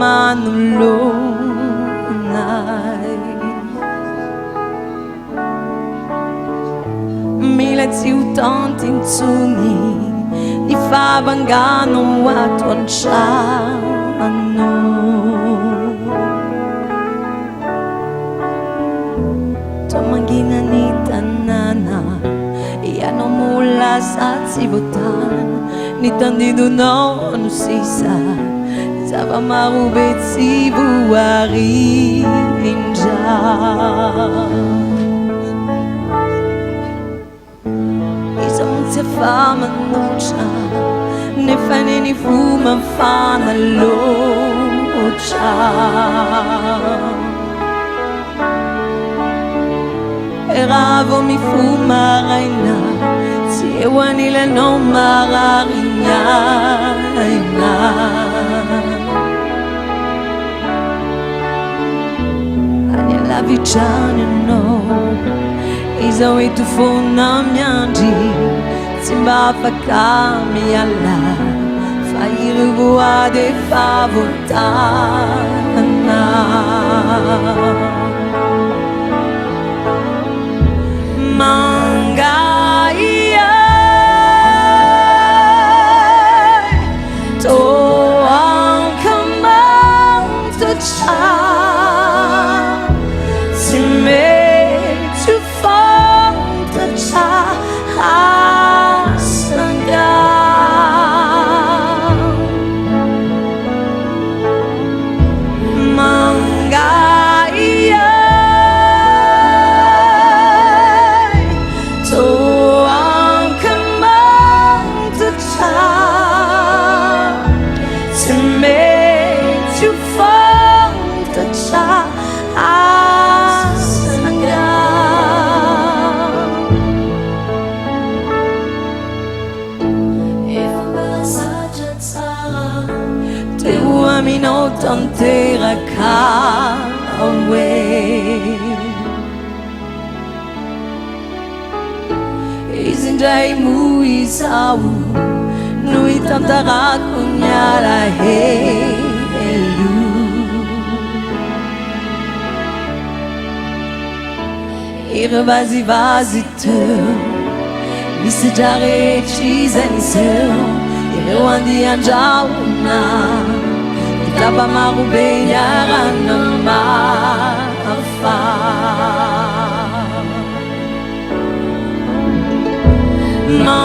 manulunay. Milet siutan tinsuni ni fabangano watuan siano. Tamanggina ni tanana iano mula sa sibutan ni tandido na ano sisa sa pamarubit si buwari ninja. Se fama nocia ne fane ni fuma fana locia. Eravo mi fuma raina si ewani la no mararinya ina. Anya la vicina no isa way to phone na miandi. Simba fa kami alla fai voix de favotana. Mangaya to ang kamang to cha sime to fong to cha. Mino tantera kawe Izindai mu isau Nui tantara kunyala helu Ihre vazi Nisse jare chizenise Ihre wandi anjauna Tapa marubenya rana mafa Ma